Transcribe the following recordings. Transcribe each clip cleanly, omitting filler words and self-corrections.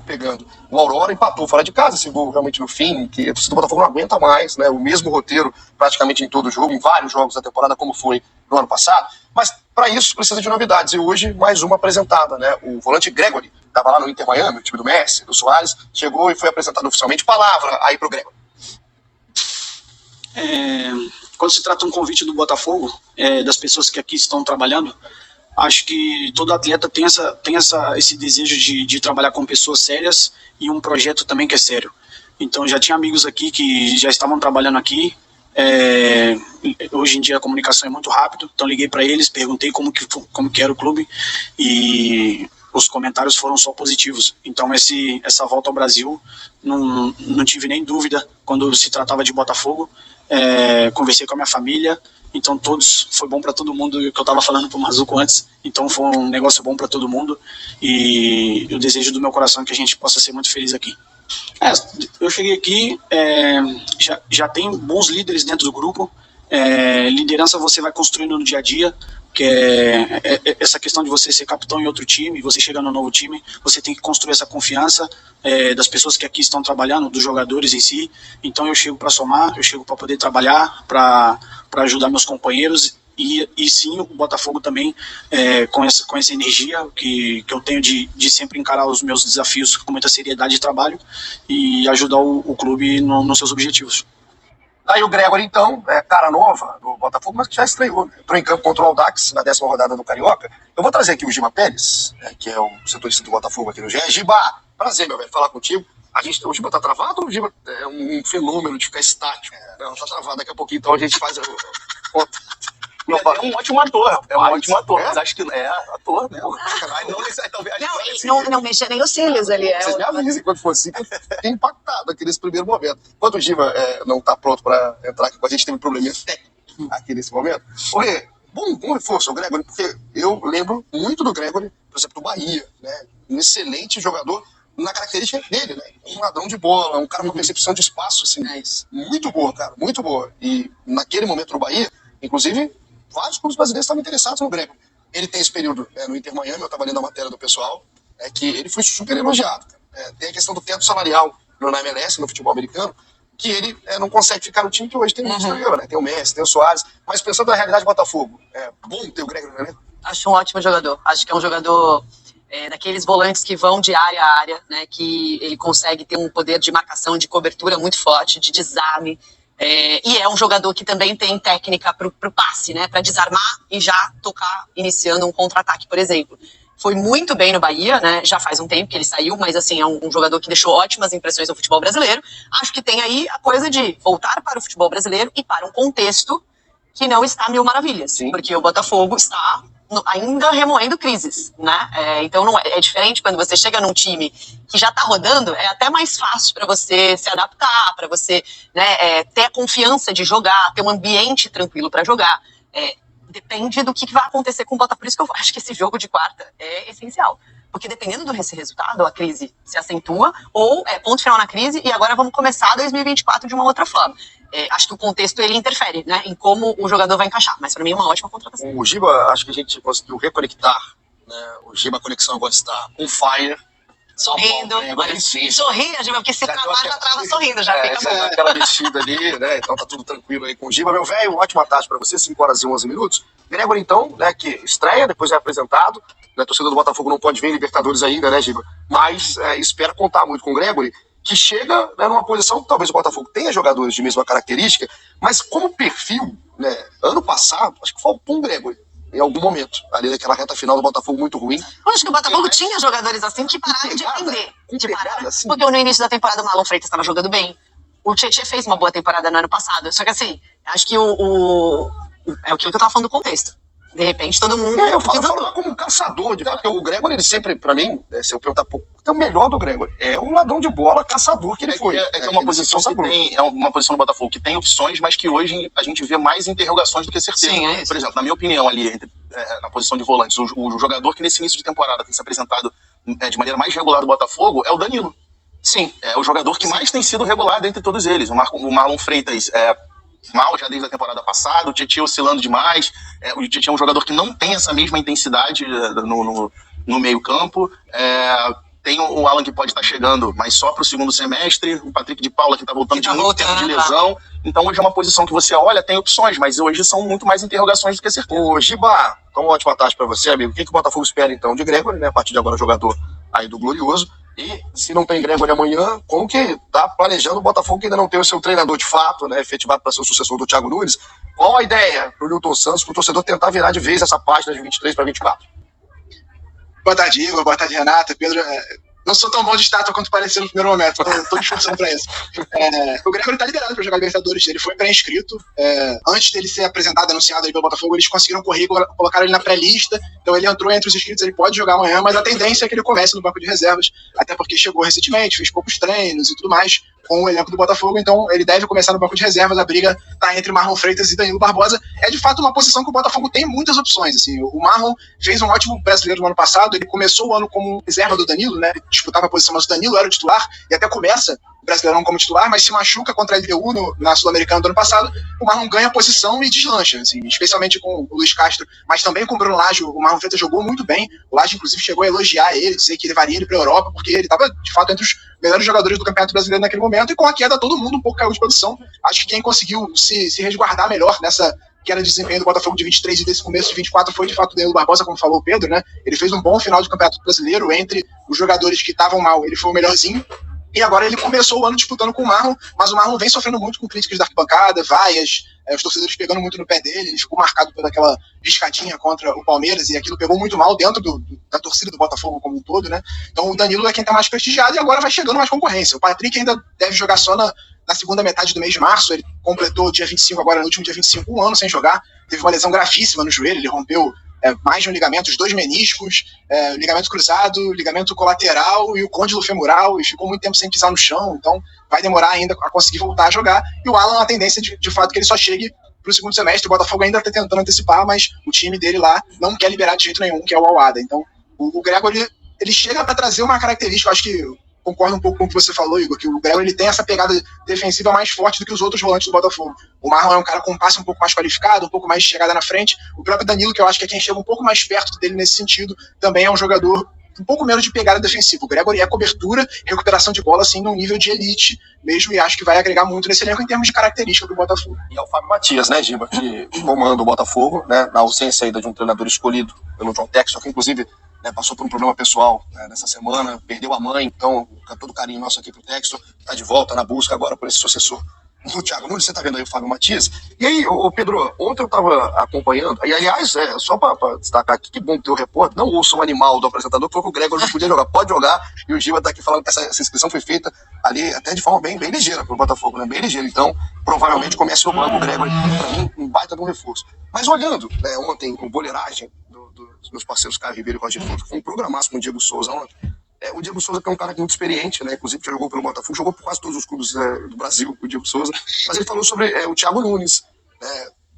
pegando o Aurora, empatou fora de casa, esse gol realmente no fim, que a torcida do Botafogo não aguenta mais, né? O mesmo roteiro praticamente em todo jogo, em vários jogos da temporada, como foi no ano passado. Mas para isso precisa de novidades. E hoje, mais uma apresentada, né? O volante Gregory, estava lá no Inter Miami, o time do Messi, do Soares, chegou e foi apresentado oficialmente. Palavra aí pro Gregory. Quando se trata de um convite do Botafogo, das pessoas que aqui estão trabalhando, acho que todo atleta tem esse desejo de trabalhar com pessoas sérias e um projeto também que é sério. Então já tinha amigos aqui que já estavam trabalhando aqui. Hoje em dia a comunicação é muito rápido, então liguei para eles, perguntei como que era o clube e os comentários foram só positivos. Então essa volta ao Brasil não tive nem dúvida quando se tratava de Botafogo. Conversei com a minha família, então foi bom para todo mundo, o que eu estava falando pro Mazuco antes, então foi um negócio bom para todo mundo e o desejo do meu coração é que a gente possa ser muito feliz aqui. Eu cheguei aqui, já tem bons líderes dentro do grupo, liderança você vai construindo no dia a dia, que essa questão de você ser capitão em outro time, você chegar no novo time, você tem que construir essa confiança das pessoas que aqui estão trabalhando, dos jogadores em si. Então eu chego para somar, eu chego para poder trabalhar, para ajudar meus companheiros e sim o Botafogo também com essa energia que eu tenho de sempre encarar os meus desafios com muita seriedade de trabalho e ajudar o clube nos seus objetivos. Aí o Gregory, então, cara nova do Botafogo, mas que já estreou, né? Entrou em campo contra o Audax na 10ª rodada do Carioca. Eu vou trazer aqui o Giba Pérez, que é o setorista do Botafogo aqui no GE. Giba, prazer, meu velho, falar contigo. O Giba tá travado ou o Giba é um fenômeno de ficar estático? Não, tá travado, daqui a pouquinho, então a gente faz o contato. É um ótimo ator, mas acho que é ator, né? Não mexa nem os cílios ali. Vocês me avisem quando for assim, que eu fiquei impactado aqui nesse primeiro momento. Enquanto o Giba não tá pronto para entrar aqui com a gente, teve um probleminha técnico aqui nesse momento. Oi, bom reforço o Gregory, porque eu lembro muito do Gregory, por exemplo, do Bahia, né? Um excelente jogador na característica dele, né? Um ladrão de bola, um cara com percepção de espaço, assim, muito boa, cara, muito boa. E naquele momento no Bahia, inclusive, vários clubes brasileiros estavam interessados no Gregory. Ele tem esse período no Inter Miami, eu estava lendo a matéria do pessoal, que ele foi super elogiado. Tem a questão do teto salarial na MLS, no futebol americano, que ele não consegue ficar no time que hoje tem muito estrangeiro, né? Tem o Messi, tem o Soares, mas pensando na realidade do Botafogo, é bom ter o Gregory, né? Acho um ótimo jogador. Acho que é um jogador daqueles volantes que vão de área a área, né? Que ele consegue ter um poder de marcação, de cobertura muito forte, de desarme. E é um jogador que também tem técnica pro passe, né? Para desarmar e já tocar, iniciando um contra-ataque, por exemplo. Foi muito bem no Bahia, né? Já faz um tempo que ele saiu, mas assim, é um jogador que deixou ótimas impressões no futebol brasileiro. Acho que tem aí a coisa de voltar para o futebol brasileiro e para um contexto que não está mil maravilhas. Sim. Porque o Botafogo está ainda remoendo crises, né? Então não é diferente quando você chega num time que já está rodando, é até mais fácil para você se adaptar, para você, né, ter a confiança de jogar, ter um ambiente tranquilo para jogar. Depende do que vai acontecer com o Botafogo. Por isso que eu acho que esse jogo de quarta é essencial. Porque dependendo desse resultado, a crise se acentua, ou ponto final na crise, e agora vamos começar 2024 de uma outra forma. Acho que o contexto ele interfere, né, em como o jogador vai encaixar. Mas para mim é uma ótima contratação. O Giba, acho que a gente conseguiu reconectar, né? O Giba Conexão agora está on fire. Sorrindo. Sorria, Giba, porque se travar já trava sorrindo. Já fica bom. Aquela mexida ali, né? Então tá tudo tranquilo aí com o Giba. Meu velho, ótima tarde para você, 5h11. Gregory, então, né, que estreia, depois é apresentado. A torcida do Botafogo não pode ver em Libertadores ainda, né, Giba? Mas espera contar muito com o Gregory, que chega, né, numa posição que talvez o Botafogo tenha jogadores de mesma característica, mas como perfil, né, ano passado, acho que faltou um Gregory em algum momento, ali naquela reta final do Botafogo muito ruim. Eu acho que o Botafogo tinha jogadores assim que pararam de render. Assim. Porque no início da temporada o Marlon Freitas estava jogando bem. O Tietchan fez uma boa temporada no ano passado. Só que assim, acho que é aquilo que eu tava falando do contexto. De repente, todo mundo... Eu falo como um caçador, porque o Gregory, ele sempre, pra mim, se eu perguntar pouco, é o melhor do Gregory. É um ladrão de bola, caçador que ele foi. É uma posição que tem, é uma posição do Botafogo que tem opções, mas que hoje a gente vê mais interrogações do que certeza. Sim, por exemplo, na minha opinião, ali, na posição de volantes, o jogador que nesse início de temporada tem se apresentado de maneira mais regular do Botafogo é o Danilo. Sim, é o jogador que mais tem sido regular dentre todos eles. O Marlon Freitas mal já desde a temporada passada, o Tietchan oscilando demais. O Tietchan é um jogador que não tem essa mesma intensidade no meio campo. Tem o Alan que pode estar chegando, mas só para o segundo semestre. O Patrick de Paula que está voltando de muito tempo de lesão. Então hoje é uma posição que você olha, tem opções, mas hoje são muito mais interrogações do que certeza. Ô, Giba, uma ótima tarde para você, amigo. O que o Botafogo espera então de Gregory, né? A partir de agora, jogador aí do Glorioso. E se não tem Gregory amanhã, como que tá planejando o Botafogo que ainda não tem o seu treinador de fato, né? Efetivado para ser o sucessor do Thiago Nunes? Qual a ideia pro Nilton Santos, pro torcedor tentar virar de vez essa página de 23 para 24? Boa tarde, Igor. Boa tarde, Renata. Pedro, não sou tão bom de estátua quanto pareceu no primeiro momento. Estou esforçando para isso. O Gregory está liberado para jogar Libertadores. Ele foi pré-inscrito. Antes dele ser apresentado, anunciado aí pelo Botafogo, eles conseguiram correr e colocaram ele na pré-lista. Então ele entrou entre os inscritos. Ele pode jogar amanhã, mas a tendência é que ele comece no banco de reservas, até porque chegou recentemente, fez poucos treinos e tudo mais com o elenco do Botafogo. Então ele deve começar no banco de reservas. A briga está entre Marlon Freitas e Danilo Barbosa. É de fato uma posição que o Botafogo tem muitas opções. Assim, o Marlon fez um ótimo brasileiro no ano passado. Ele começou o ano como reserva do Danilo, né? Ele disputava a posição, mas o Danilo era o titular e até começa o Brasileirão como titular, mas se machuca contra a LDU na Sul-Americana do ano passado. O Marlon ganha posição e deslancha, assim, especialmente com o Luiz Castro, mas também com o Bruno Lage. O Marlon Freitas jogou muito bem. O Lage, inclusive, chegou a elogiar ele, dizer que levaria ele para a Europa, porque ele estava, de fato, entre os melhores jogadores do Campeonato Brasileiro naquele momento, e com a queda todo mundo um pouco caiu de posição. Acho que quem conseguiu se resguardar melhor nessa queda de desempenho do Botafogo de 23 e desse começo de 24 foi, de fato, o Danilo Barbosa, como falou o Pedro, né? Ele fez um bom final de Campeonato Brasileiro. Entre os jogadores que estavam mal, ele foi o melhorzinho. E agora ele começou o ano disputando com o Marlon, mas o Marlon vem sofrendo muito com críticas da arquibancada, vaias, os torcedores pegando muito no pé dele. Ele ficou marcado por aquela riscadinha contra o Palmeiras, e aquilo pegou muito mal dentro da torcida do Botafogo como um todo, né? Então o Danilo é quem está mais prestigiado e agora vai chegando mais concorrência. O Patrick ainda deve jogar só na segunda metade do mês de março. Ele completou dia 25, agora no último dia 25, um ano sem jogar. Teve uma lesão gravíssima no joelho, ele rompeu mais de um ligamento, os 2 meniscos, ligamento cruzado, ligamento colateral e o côndilo femoral, e ficou muito tempo sem pisar no chão. Então vai demorar ainda a conseguir voltar a jogar. E o Alan, a tendência de fato que ele só chegue para o segundo semestre. O Botafogo ainda está tentando antecipar, mas o time dele lá não quer liberar de jeito nenhum, que é o Al-Wada. Então o Gregory, ele chega para trazer uma característica. Eu acho que concordo um pouco com o que você falou, Igor, que o Gregory ele tem essa pegada defensiva mais forte do que os outros volantes do Botafogo. O Marlon é um cara com um passe um pouco mais qualificado, um pouco mais de chegada na frente. O próprio Danilo, que eu acho que é quem chega um pouco mais perto dele nesse sentido, também é um jogador um pouco menos de pegada defensiva. O Gregory é cobertura, recuperação de bola, assim, num nível de elite mesmo, e acho que vai agregar muito nesse elenco em termos de característica do Botafogo. E é o Fábio Matias, né, Giba, que comanda o Botafogo, né, na ausência ainda de um treinador escolhido pelo John Textor, que inclusive passou por um problema pessoal nessa semana, perdeu a mãe. Então, com todo carinho nosso aqui pro Textor, tá de volta na busca agora por esse sucessor do Thiago Nunes. Você tá vendo aí o Fábio Matias. E aí, Pedro, ontem eu tava acompanhando, e aliás, só pra destacar aqui, que bom ter o repórter, não ouça o animal do apresentador, que falou que o Gregory não podia jogar, pode jogar, e o Giba tá aqui falando que essa inscrição foi feita ali até de forma bem ligeira pro Botafogo, né, bem ligeira. Então, provavelmente começa o banco o Gregory, pra mim, um baita de um reforço. Mas olhando, ontem, com boleiragem dos meus parceiros Caio Ribeiro e Roger Fonte, foi um programaço com o Diego Souza ontem. O Diego Souza que é um cara muito experiente, né? Inclusive já jogou pelo Botafogo, jogou por quase todos os clubes do Brasil, o Diego Souza, mas ele falou sobre o Thiago Nunes,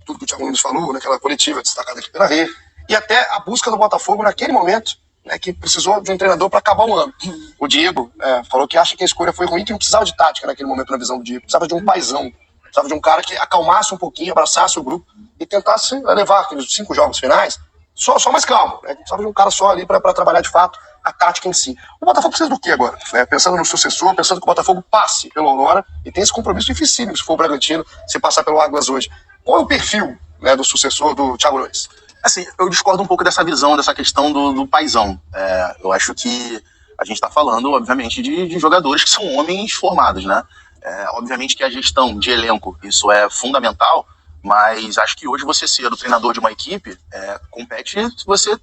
tudo que o Thiago Nunes falou naquela coletiva destacada aqui pela Rê, e até a busca do Botafogo naquele momento, que precisou de um treinador para acabar o ano. O Diego falou que acha que a escolha foi ruim, que não precisava de tática naquele momento na visão do Diego, precisava de um paizão, precisava de um cara que acalmasse um pouquinho, abraçasse o grupo e tentasse levar aqueles 5 jogos finais só mais calmo, né? Precisava de um cara só ali para trabalhar de fato a tática em si. O Botafogo precisa do quê agora? Pensando no sucessor, pensando que o Botafogo passe pelo Aurora e tem esse compromisso dificílimo se for o Bragantino, se passar pelo Águas hoje. Qual é o perfil do sucessor do Thiago Nunes? Assim, eu discordo um pouco dessa visão, dessa questão do paizão. Eu acho que a gente está falando, obviamente, de jogadores que são homens formados, né? Obviamente que a gestão de elenco, isso é fundamental, mas acho que hoje você ser o treinador de uma equipe compete você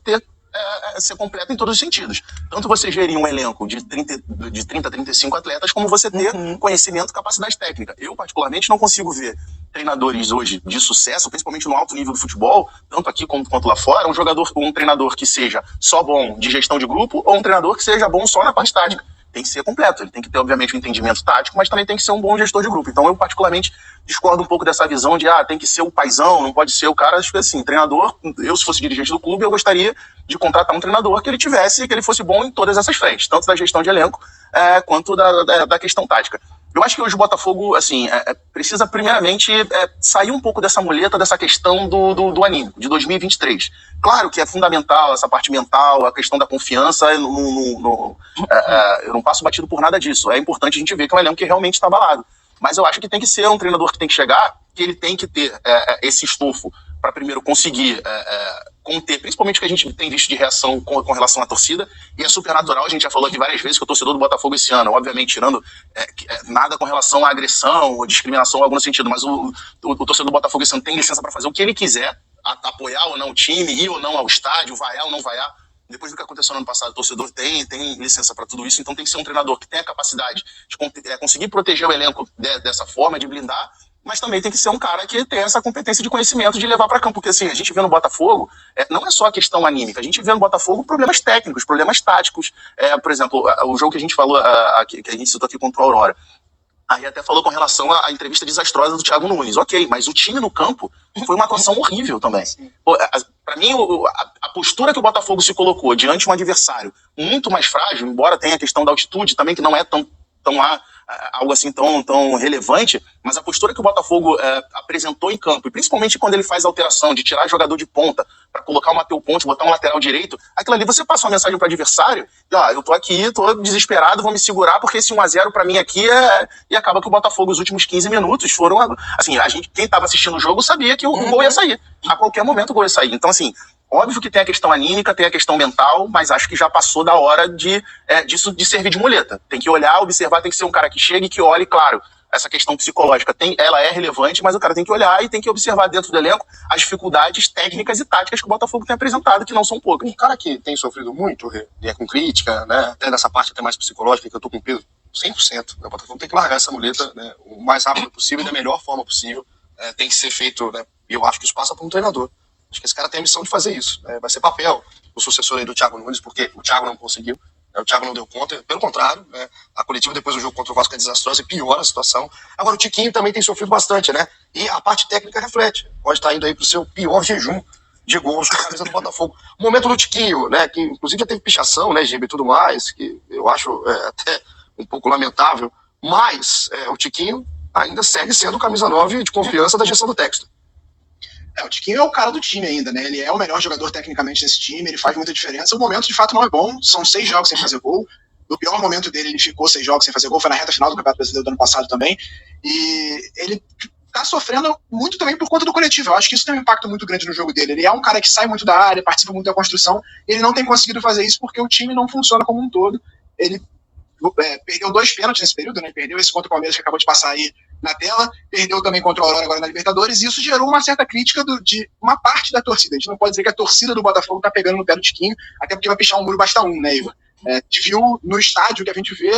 ser completo em todos os sentidos. Tanto você gerir um elenco de 30 a 35 atletas, como você ter conhecimento e capacidade técnica. Eu, particularmente, não consigo ver treinadores hoje de sucesso, principalmente no alto nível do futebol, tanto aqui quanto lá fora, um treinador que seja só bom de gestão de grupo ou um treinador que seja bom só na parte tática. Tem que ser completo, ele tem que ter, obviamente, um entendimento tático, mas também tem que ser um bom gestor de grupo. Então, eu, particularmente, discordo um pouco dessa visão de, tem que ser o paizão, não pode ser o cara, acho que assim, treinador, eu, se fosse dirigente do clube, eu gostaria de contratar um treinador que ele fosse bom em todas essas frentes, tanto da gestão de elenco, quanto da questão tática. Eu acho que hoje o Botafogo, assim, precisa primeiramente sair um pouco dessa muleta, dessa questão do anímico, de 2023. Claro que é fundamental essa parte mental, a questão da confiança, eu não passo batido por nada disso. É importante a gente ver que é um elenco que realmente está abalado. Mas eu acho que tem que ser um treinador que tem que chegar, que ele tem que ter esse estofo para primeiro conseguir conter, principalmente o que a gente tem visto de reação com relação à torcida, e é super natural, a gente já falou aqui várias vezes que o torcedor do Botafogo esse ano, obviamente tirando nada com relação à agressão ou discriminação em algum sentido, mas o torcedor do Botafogo esse ano tem licença para fazer o que ele quiser, apoiar ou não o time, ir ou não ao estádio, vaiar ou não vaiar. Depois do que aconteceu no ano passado, o torcedor tem licença para tudo isso, então tem que ser um treinador que tenha a capacidade de conseguir proteger o elenco dessa forma, de blindar, mas também tem que ser um cara que tem essa competência de conhecimento de levar para campo, porque assim, a gente vê no Botafogo, não é só a questão anímica, a gente vê no Botafogo problemas técnicos, problemas táticos, por exemplo, o jogo que a gente falou, que a gente citou aqui contra o Aurora, aí até falou com relação à entrevista desastrosa do Thiago Nunes, ok, mas o time no campo foi uma atuação horrível também. Para mim, a postura que o Botafogo se colocou diante de um adversário muito mais frágil, embora tenha a questão da altitude também, que não é tão algo assim tão relevante, mas a postura que o Botafogo apresentou em campo, e principalmente quando ele faz a alteração de tirar jogador de ponta para colocar o Matheus Ponte, botar um lateral direito, aquilo ali você passa uma mensagem para o adversário, eu tô aqui, tô desesperado, vou me segurar, porque esse 1-0 para mim aqui e acaba que o Botafogo, os últimos 15 minutos foram, assim, quem estava assistindo o jogo sabia que o gol ia sair, a qualquer momento o gol ia sair, então assim, óbvio que tem a questão anímica, tem a questão mental, mas acho que já passou da hora disso de servir de muleta. Tem que olhar, observar, tem que ser um cara que chegue e que olhe, claro, essa questão psicológica ela é relevante, mas o cara tem que olhar e tem que observar dentro do elenco as dificuldades técnicas e táticas que o Botafogo tem apresentado, que não são poucas. Um cara que tem sofrido muito, e com crítica, né, até nessa parte até mais psicológica, que eu tô com peso 100%. Né, o Botafogo tem que largar essa muleta, né, o mais rápido possível e da melhor forma possível. Tem que ser feito, né, e eu acho que isso passa por um treinador. Acho que esse cara tem a missão de fazer isso. Vai ser papel o sucessor aí do Thiago Nunes, porque o Thiago não conseguiu, o Thiago não deu conta. Pelo contrário, a coletiva depois do jogo contra o Vasco é desastrosa e piora a situação. Agora o Tiquinho também tem sofrido bastante, né? E a parte técnica reflete. Pode estar indo aí pro seu pior jejum de gols com a camisa do Botafogo. O momento do Tiquinho, né? Que inclusive já teve pichação, né, Giba, e tudo mais, que eu acho até um pouco lamentável. Mas o Tiquinho ainda segue sendo camisa 9 de confiança da gestão do Textor. O Tiquinho é o cara do time ainda, né? Ele é o melhor jogador tecnicamente desse time, ele faz muita diferença. O momento, de fato, não é bom. São 6 jogos sem fazer gol. No pior momento dele, ele ficou 6 jogos sem fazer gol. Foi na reta final do Campeonato Brasileiro do ano passado também. E ele tá sofrendo muito também por conta do coletivo. Eu acho que isso tem um impacto muito grande no jogo dele. Ele é um cara que sai muito da área, participa muito da construção. Ele não tem conseguido fazer isso porque o time não funciona como um todo. Ele perdeu 2 pênaltis nesse período, né? Perdeu esse contra o Palmeiras que acabou de passar aí na tela, perdeu também contra o Aurora agora na Libertadores, e isso gerou uma certa crítica de uma parte da torcida. A gente não pode dizer que a torcida do Botafogo tá pegando no pé do Tiquinho, até porque vai pichar um muro basta um, né, Ivan? A gente viu no estádio que a gente vê,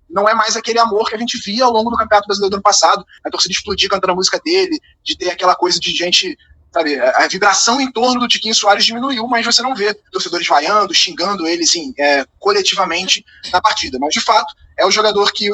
não é mais aquele amor que a gente via ao longo do Campeonato Brasileiro do ano passado, a torcida explodir cantando a música dele, de ter aquela coisa de gente, sabe, a vibração em torno do Tiquinho Soares diminuiu, mas você não vê torcedores vaiando, xingando ele, assim, coletivamente na partida. Mas, de fato, é o jogador que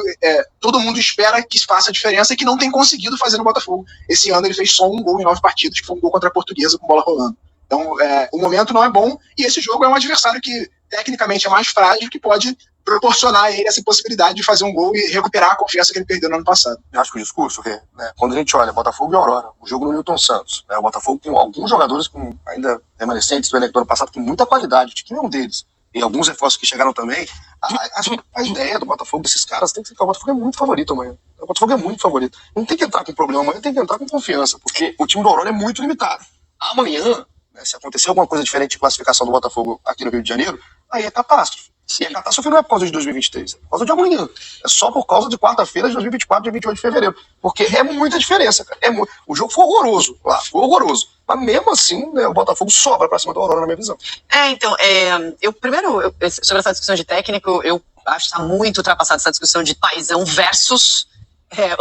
todo mundo espera que faça a diferença e que não tem conseguido fazer no Botafogo. Esse ano ele fez só um gol em 9 partidas, que foi um gol contra a Portuguesa com bola rolando. Então, o momento não é bom, e esse jogo é um adversário que, tecnicamente, é mais frágil, que pode proporcionar a ele essa possibilidade de fazer um gol e recuperar a confiança que ele perdeu no ano passado. Eu acho que o discurso, né, quando a gente olha Botafogo e Aurora, o jogo no Newton Santos, o Botafogo tem alguns jogadores ainda remanescentes do elenco do ano passado com muita qualidade, o Tiquinho é um deles, e alguns reforços que chegaram também. A ideia do Botafogo, desses caras, tem que ser que o Botafogo é muito favorito amanhã. O Botafogo é muito favorito. Não tem que entrar com problema amanhã, tem que entrar com confiança, porque o time do Aurora é muito limitado. Amanhã, se acontecer alguma coisa diferente de classificação do Botafogo aqui no Rio de Janeiro, aí é catástrofe. E a catástrofe não é por causa de 2023, é por causa de amanhã. É só por causa de quarta-feira de 2024, dia 28 de fevereiro. Porque é muita diferença, cara. O jogo foi horroroso lá, foi horroroso. Mas mesmo assim, né, o Botafogo sobra pra cima do Aurora, na minha visão. Então, sobre essa discussão de técnico, eu acho que está muito ultrapassada essa discussão de paizão versus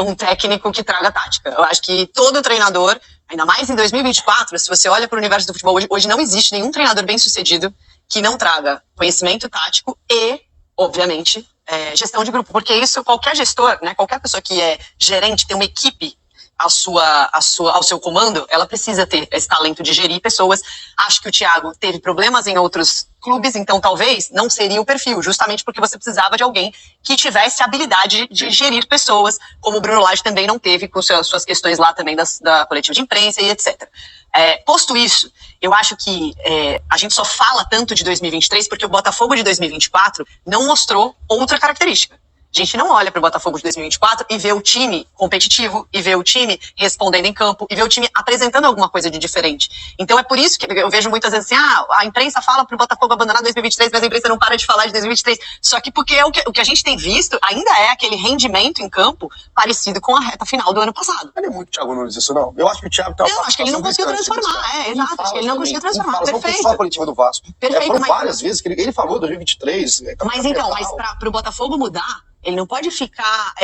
um técnico que traga tática. Eu acho que todo treinador, ainda mais em 2024, se você olha para o universo do futebol, hoje não existe nenhum treinador bem-sucedido que não traga conhecimento tático e, obviamente, gestão de grupo. Porque isso, qualquer gestor, né, qualquer pessoa que é gerente, tem uma equipe ao seu comando, ela precisa ter esse talento de gerir pessoas. Acho que o Thiago teve problemas em outros clubes, então talvez não seria o perfil, justamente porque você precisava de alguém que tivesse a habilidade de gerir pessoas, como o Bruno Lage também não teve com suas questões lá também da coletiva de imprensa e etc. Posto isso, eu acho que a gente só fala tanto de 2023 porque o Botafogo de 2024 não mostrou outra característica. A gente não olha para o Botafogo de 2024 e vê o time competitivo, e vê o time respondendo em campo, e vê o time apresentando alguma coisa de diferente. Então é por isso que eu vejo muitas vezes assim, a imprensa fala para o Botafogo abandonar 2023, mas a imprensa não para de falar de 2023. Só que porque o que a gente tem visto ainda é aquele rendimento em campo parecido com a reta final do ano passado. Não é muito Thiago Nunes isso, não. Eu acho que o Thiago tá... Eu acho que ele não conseguiu transformar, exato. Acho que ele não conseguiu transformar, perfeito. Não foi só a coletiva do Vasco. Perfeito, foram várias vezes que ele falou 2023. Mas então, para o Botafogo mudar, ele não pode ficar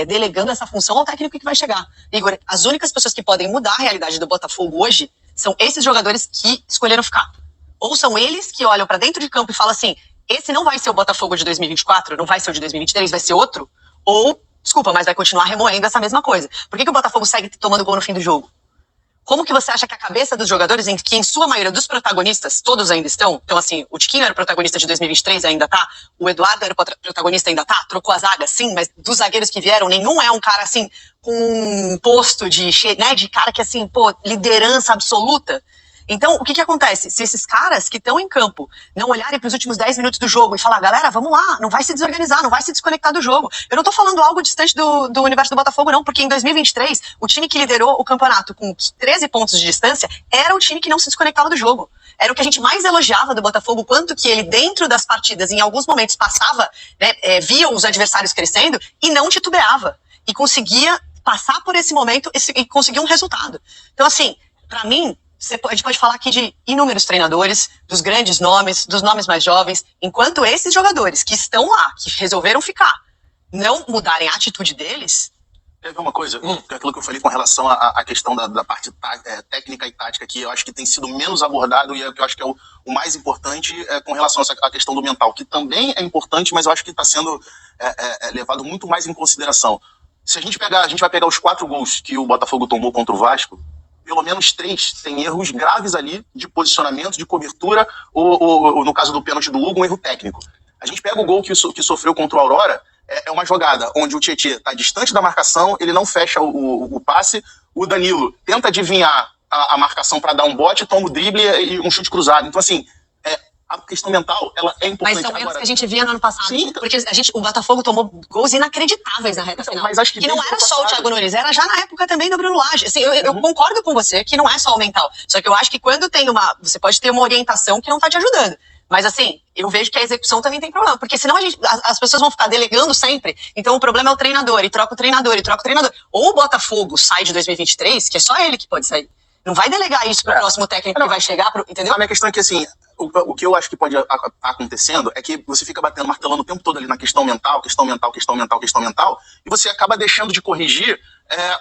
delegando essa função ao técnico que vai chegar. Igor, as únicas pessoas que podem mudar a realidade do Botafogo hoje são esses jogadores que escolheram ficar. Ou são eles que olham para dentro de campo e falam assim, esse não vai ser o Botafogo de 2024, não vai ser o de 2023, vai ser outro. Ou, desculpa, mas vai continuar remoendo essa mesma coisa. Por que o Botafogo segue tomando gol no fim do jogo? Como que você acha que a cabeça dos jogadores, que em sua maioria dos protagonistas, todos ainda estão, então assim, o Tiquinho era o protagonista de 2023, ainda tá, o Eduardo era o protagonista, ainda tá, trocou a zaga, sim, mas dos zagueiros que vieram, nenhum é um cara assim, com um posto de cara que assim, liderança absoluta. Então, o que acontece? Se esses caras que estão em campo não olharem para os últimos 10 minutos do jogo e falar, galera, vamos lá, não vai se desorganizar, não vai se desconectar do jogo. Eu não tô falando algo distante do universo do Botafogo, não, porque em 2023, o time que liderou o campeonato com 13 pontos de distância era o time que não se desconectava do jogo. Era o que a gente mais elogiava do Botafogo, quanto que ele, dentro das partidas, em alguns momentos passava, via os adversários crescendo e não titubeava. E conseguia passar por esse momento e conseguir um resultado. Então, assim, para mim, a gente pode falar aqui de inúmeros treinadores, dos grandes nomes, dos nomes mais jovens, enquanto esses jogadores que estão lá, que resolveram ficar, não mudarem a atitude deles. Teve uma coisa, aquilo que eu falei com relação à questão da parte técnica e tática, que eu acho que tem sido menos abordado e que eu acho que é o mais importante com relação à questão do mental, que também é importante, mas eu acho que está sendo levado muito mais em consideração. Se a gente vai pegar os 4 gols que o Botafogo tomou contra o Vasco, pelo menos 3 tem erros graves ali de posicionamento, de cobertura, ou no caso do pênalti do Hugo, um erro técnico. A gente pega o gol que sofreu contra o Aurora, é uma jogada onde o Tietê está distante da marcação, ele não fecha o passe, o Danilo tenta adivinhar a marcação para dar um bote, toma o drible e um chute cruzado. Então, assim, a questão mental, ela é importante. Mas são erros que a gente via no ano passado. Sim. Porque o Botafogo tomou gols inacreditáveis na reta final. Mas acho que não era só o Thiago Nunes, era já na época também do Bruno Lage. Assim, eu concordo com você que não é só o mental. Só que eu acho que quando tem você pode ter uma orientação que não tá te ajudando. Mas assim, eu vejo que a execução também tem problema. Porque senão as pessoas vão ficar delegando sempre. Então o problema é o treinador, e troca o treinador, e troca o treinador. Ou o Botafogo sai de 2023, que é só ele que pode sair. Não vai delegar isso pro próximo técnico que vai chegar, entendeu? A minha questão é que, assim, o que eu acho que pode estar acontecendo é que você fica martelando o tempo todo ali na questão mental, e você acaba deixando de corrigir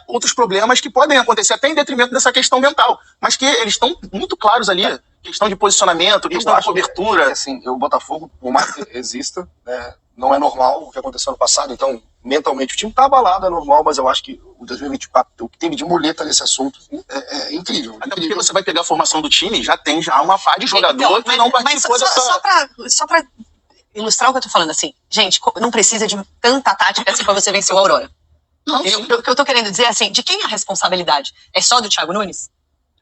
outros problemas que podem acontecer até em detrimento dessa questão mental, mas que eles estão muito claros ali, questão de posicionamento, questão de cobertura. Assim, o Botafogo, por mais que exista, não é normal o que aconteceu no passado, então mentalmente o time tá abalado, é normal, mas eu acho que o 2024, o que teve de muleta nesse assunto é incrível. Até porque você vai pegar a formação do time, já tem uma pá de jogador que não participou dessa... Só pra ilustrar o que eu tô falando, assim, gente, não precisa de tanta tática assim pra você vencer o Aurora. O que eu tô querendo dizer é assim, de quem é a responsabilidade? É só do Thiago Nunes?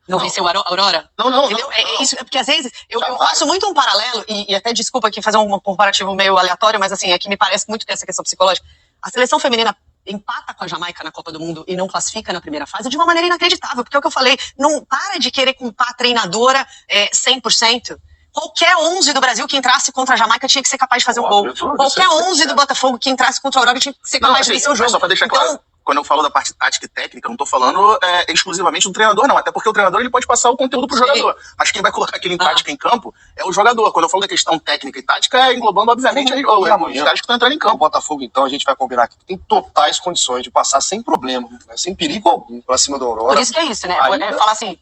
Não venceu a Aurora? Não. Isso, porque às vezes eu faço muito um paralelo, e até desculpa aqui fazer um comparativo meio aleatório, mas assim, é que me parece muito que essa questão psicológica. A seleção feminina empata com a Jamaica na Copa do Mundo e não classifica na primeira fase de uma maneira inacreditável, porque é o que eu falei, não para de querer culpar a treinadora 100%. Qualquer 11 do Brasil que entrasse contra a Jamaica tinha que ser capaz de fazer um gol. Qualquer 11 do Botafogo que entrasse contra a Aurora tinha que ser capaz de vencer o jogo. Só pra deixar claro, quando eu falo da parte tática e técnica, eu não tô falando exclusivamente do treinador, não. Até porque o treinador ele pode passar o conteúdo pro jogador. Mas quem vai colocar aquilo em tática em campo é o jogador. Quando eu falo da questão técnica e tática, é englobando, obviamente, os caras que estão entrando em campo. O Botafogo, então, a gente vai combinar que tem totais condições de passar sem problema, sem perigo algum, pra cima do Aurora. Por isso que é isso, né? Falar assim,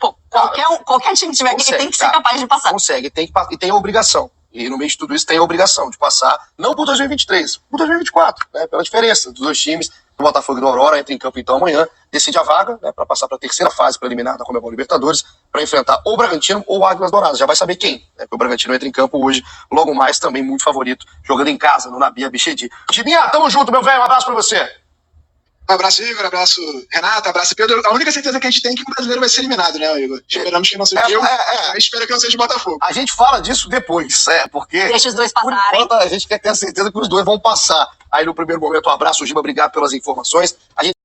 qualquer time que tiver aqui tem que ser capaz de passar. Consegue, e tem a obrigação. E no meio de tudo isso tem a obrigação de passar, não por 2023, por 2024, pela diferença dos dois times. O Botafogo do Aurora entra em campo então amanhã, decide a vaga, né, para passar para a terceira fase preliminar da Conmebol Libertadores, para enfrentar ou o Bragantino ou o Águilas Douradas. Já vai saber quem, né, porque o Bragantino entra em campo hoje, logo mais também muito favorito, jogando em casa, no Nabi Abichedi. Timinha, tamo junto, meu velho, um abraço para você. Um abraço, Igor, abraço, Renata, abraço, Pedro. A única certeza que a gente tem é que o brasileiro vai ser eliminado, né, Igor? Esperamos que não seja espero que não seja o Botafogo. A gente fala disso depois, porque... Deixa os dois Por passarem. enquanto, a gente quer ter a certeza que os dois vão passar. Aí no primeiro momento, um abraço, Giba, obrigado pelas informações. A gente